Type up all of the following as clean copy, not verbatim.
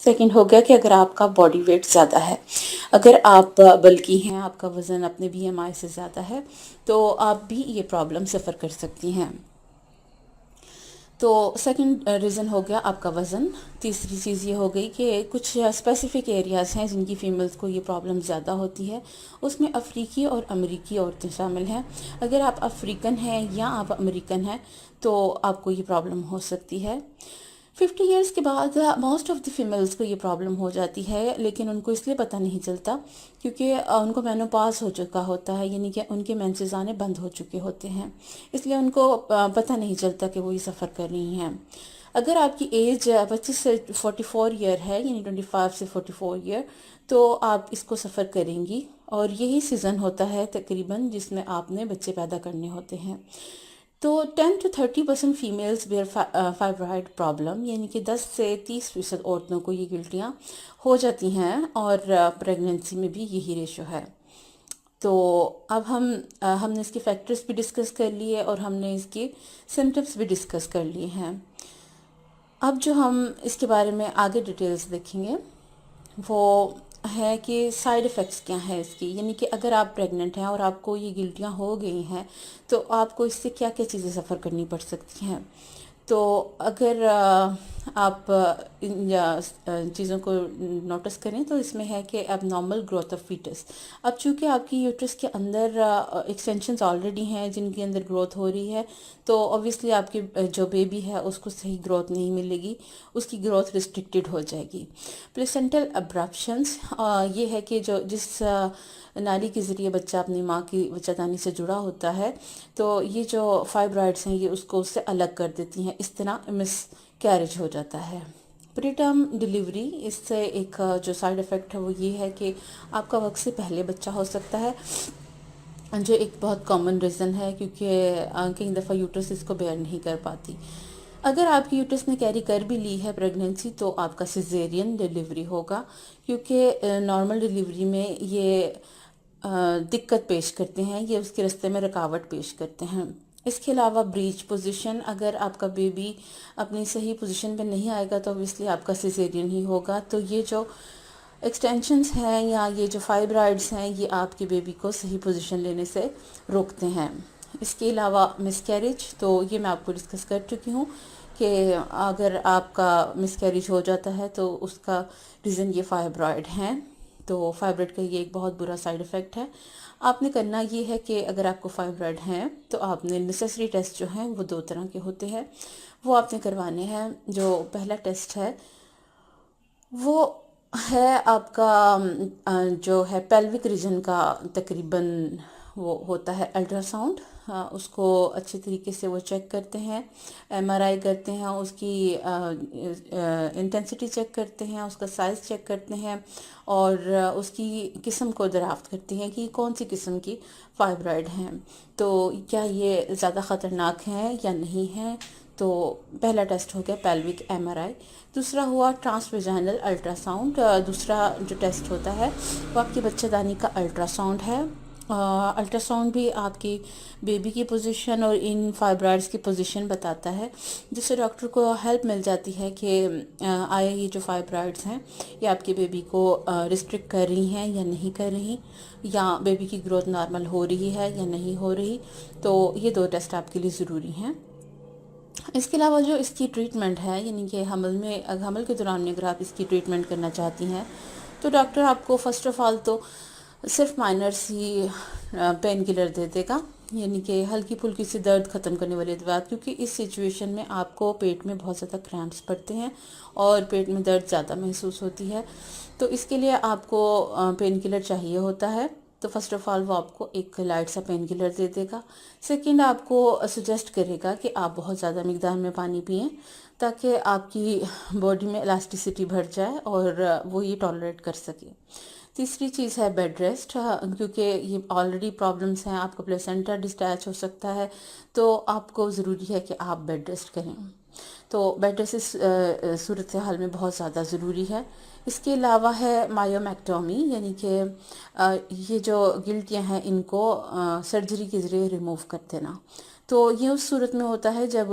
Second ہو گیا کہ اگر آپ کا باڈی ویٹ زیادہ ہے، اگر آپ بلکی ہیں، آپ کا وزن اپنے BMI سے زیادہ ہے، تو آپ بھی یہ پرابلم سفر کر سکتی ہیں۔ تو سیکنڈ ریزن ہو گیا آپ کا وزن۔ تیسری چیز یہ ہو گئی کہ کچھ اسپیسیفک ایریاز ہیں جن کی فیمیلز کو یہ پرابلم زیادہ ہوتی ہے، اس میں افریقی اور امریکی عورتیں شامل ہیں۔ اگر آپ افریقن ہیں یا آپ امریکن ہیں تو آپ کو یہ پرابلم ہو سکتی ہے۔ 50 ایئرس کے بعد موسٹ آف دی فیمیلز کو یہ پرابلم ہو جاتی ہے، لیکن ان کو اس لیے پتہ نہیں چلتا کیونکہ ان کو مینوپاز ہو چکا ہوتا ہے، یعنی کہ ان کے مینسز آنے بند ہو چکے ہوتے ہیں، اس لیے ان کو پتہ نہیں چلتا کہ وہ یہ سفر کر رہی ہیں۔ اگر آپ کی ایج 25 سے 44 ایئر ہے، یعنی 25 سے 44 ایئر، تو آپ اس کو سفر کریں گی، اور یہی سیزن ہوتا ہے تقریباً جس میں آپ نے بچے پیدا کرنے ہوتے ہیں۔ تو 10 to 30% فیمیلز بیئر فائبرائڈ پرابلم، یعنی کہ 10 سے 30% عورتوں کو یہ گلٹیاں ہو جاتی ہیں، اور پریگننسی میں بھی یہی ریشو ہے۔ تو اب ہم نے اس کے فیکٹرز بھی ڈسکس کر لیے اور ہم نے اس کی سمٹمز بھی ڈسکس کر لیے ہیں۔ اب جو ہم اس کے بارے میں آگے ڈیٹیلز دیکھیں گے وہ ہے کہ سائیڈ ایفیکٹس کیا ہیں اس کی، یعنی کہ اگر آپ پریگننٹ ہیں اور آپ کو یہ گلٹیاں ہو گئی ہیں تو آپ کو اس سے کیا کیا چیزیں سفر کرنی پڑ سکتی ہیں۔ تو اگر آپ ان چیزوں کو نوٹس کریں تو اس میں ہے کہ اب نارمل گروتھ آف فیٹس، اب چونکہ آپ کی یوٹرس کے اندر ایکسٹینشنز آلریڈی ہیں جن کے اندر گروتھ ہو رہی ہے، تو اوبیسلی آپ کی جو بیبی ہے اس کو صحیح گروتھ نہیں ملے گی، اس کی گروتھ ریسٹرکٹیڈ ہو جائے گی۔ پلیسنٹل ابرپشنز، یہ ہے کہ جس نالی کے ذریعے بچہ اپنی ماں کی بچہ دانی سے جڑا ہوتا ہے، تو یہ جو فائبرائڈس ہیں یہ اس کو اس سے الگ کر دیتی ہیں، اس طرح مس کیریج ہو جاتا ہے۔ پری ٹرم ڈیلیوری، اس سے ایک جو سائیڈ افیکٹ ہے وہ یہ ہے کہ آپ کا وقت سے پہلے بچہ ہو سکتا ہے، جو ایک بہت کامن ریزن ہے کیونکہ کئی دفعہ یوٹرس اس کو بیئر نہیں کر پاتی۔ اگر آپ کی یوٹرس نے کیری کر بھی لی ہے پریگننسی تو آپ کا سیزیرین ڈیلیوری ہوگا، کیونکہ نارمل ڈیلیوری میں یہ دقت پیش کرتے ہیں، یہ اس کے راستے میں رکاوٹ پیش کرتے ہیں۔ اس کے علاوہ بریچ پوزیشن، اگر آپ کا بیبی اپنی صحیح پوزیشن پہ نہیں آئے گا تو اوبیسلی آپ کا سیزیرین ہی ہوگا، تو یہ جو ایکسٹینشنز ہیں یا یہ جو فائبرائڈس ہیں یہ آپ کے بیبی کو صحیح پوزیشن لینے سے روکتے ہیں۔ اس کے علاوہ مس کیریج، تو یہ میں آپ کو ڈسکس کر چکی ہوں کہ اگر آپ کا مس کیریج ہو جاتا ہے تو اس کا ریزن یہ فائبرائڈ ہیں، تو فائبرائڈ کا یہ ایک بہت برا سائیڈ افیکٹ ہے۔ آپ نے کرنا یہ ہے کہ اگر آپ کو فائبرائڈ ہیں تو آپ نے نیسیسری ٹیسٹ جو ہیں وہ 2 طرح کے ہوتے ہیں، وہ آپ نے کروانے ہیں۔ جو پہلا ٹیسٹ ہے وہ ہے آپ کا جو ہے پیلوک ریجن کا تقریباً وہ ہوتا ہے الٹرا ساؤنڈ، اس کو اچھے طریقے سے وہ چیک کرتے ہیں، MRI کرتے ہیں، اس کی انٹینسٹی چیک کرتے ہیں، اس کا سائز چیک کرتے ہیں، اور اس کی قسم کو دریافت کرتے ہیں کہ کون سی قسم کی فائبرائڈ ہیں، تو کیا یہ زیادہ خطرناک ہیں یا نہیں ہیں۔ تو پہلا ٹیسٹ ہو گیا پیلوک MRI۔ دوسرا ہوا ٹرانس ویجائنل الٹرا ساؤنڈ، دوسرا جو ٹیسٹ ہوتا ہے وہ آپ کی بچہ دانی کا الٹرا ساؤنڈ ہے۔ الٹرا ساؤنڈ بھی آپ کی بیبی کی پوزیشن اور ان فائبرائڈس کی پوزیشن بتاتا ہے، جس سے ڈاکٹر کو ہیلپ مل جاتی ہے کہ آیا یہ جو فائبرائڈس ہیں یہ آپ کے بیبی کو ریسٹرکٹ کر رہی ہیں یا نہیں کر رہی، یا بیبی کی گروتھ نارمل ہو رہی ہے یا نہیں ہو رہی۔ تو یہ 2 ٹیسٹ آپ کے لیے ضروری ہیں۔ اس کے علاوہ جو اس کی ٹریٹمنٹ ہے، یعنی کہ حمل کے دوران میں اگر آپ اس کی ٹریٹمنٹ کرنا چاہتی ہیں تو ڈاکٹر آپ کو فرسٹ آف آل تو صرف مائنر سی پین کلر دے دے گا، یعنی کہ ہلکی پھلکی سی درد ختم کرنے والی ادویات، کیونکہ اس سچویشن میں آپ کو پیٹ میں بہت زیادہ کریمپس پڑتے ہیں اور پیٹ میں درد زیادہ محسوس ہوتی ہے، تو اس کے لیے آپ کو پین کلر چاہیے ہوتا ہے۔ تو فرسٹ آف آل وہ آپ کو ایک لائٹ سا پین کلر دے دے گا۔ سیکنڈ آپ کو سجیسٹ کرے گا کہ آپ بہت زیادہ مقدار میں پانی پئیں تاکہ آپ کی باڈی میں الاسٹیسٹی بڑھ جائے اور وہ یہ ٹالریٹ کر سکے۔ تیسری چیز ہے بیڈ ریسٹ، کیونکہ یہ آلریڈی پرابلمس ہیں، آپ کا پلیسنٹا ڈسٹیچ ہو سکتا ہے، تو آپ کو ضروری ہے کہ آپ بیڈ ریسٹ کریں۔ تو بیڈ ریسٹ اس صورتحال میں بہت زیادہ ضروری ہے۔ اس کے علاوہ ہے مایومیکٹومی، یعنی کہ یہ جو گلٹیاں ہیں ان کو سرجری کے ذریعے ریموو کر دینا۔ تو یہ اس صورت میں ہوتا ہے جب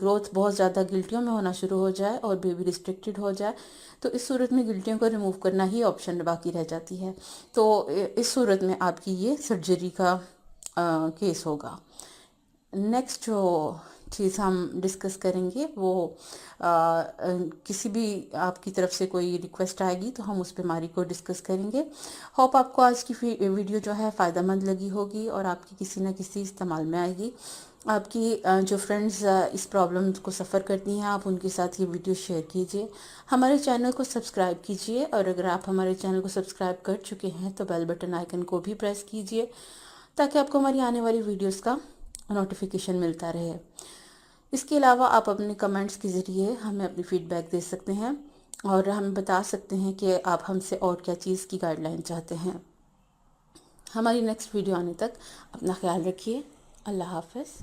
گروتھ بہت زیادہ گلٹیوں میں ہونا شروع ہو جائے اور بیبی ریسٹرکٹیڈ ہو جائے، تو اس صورت میں گلٹیوں کو ریموو کرنا ہی آپشن باقی رہ جاتی ہے. تو اس صورت میں آپ کی یہ سرجری کا کیس ہوگا. نیکسٹ جو چیز ہم ڈسکس کریں گے وہ کسی بھی آپ کی طرف سے کوئی ریکویسٹ آئے گی تو ہم اس بیماری کو ڈسکس کریں گے. ہوپ آپ کو آج کی ویڈیو جو ہے فائدہ مند لگی ہوگی اور آپ کی کسی نہ کسی استعمال میں آئے گی. آپ کی جو فرینڈز اس پرابلم کو سفر کرتی ہیں، آپ ان کے ساتھ یہ ویڈیو شیئر کیجئے. ہمارے چینل کو سبسکرائب کیجئے، اور اگر آپ ہمارے چینل کو سبسکرائب کر چکے ہیں تو بیل بٹن آئیکن کو بھی پریس کیجئے تاکہ آپ کو ہماری آنے والی ویڈیوز کا نوٹیفیکیشن ملتا رہے. اس کے علاوہ آپ اپنے کمنٹس کے ذریعے ہمیں اپنی فیڈ بیک دے سکتے ہیں اور ہمیں بتا سکتے ہیں کہ آپ ہم سے اور کیا چیز کی گائیڈ لائن چاہتے ہیں. ہماری نیکسٹ ویڈیو آنے تک اپنا خیال رکھیے. اللہ حافظ.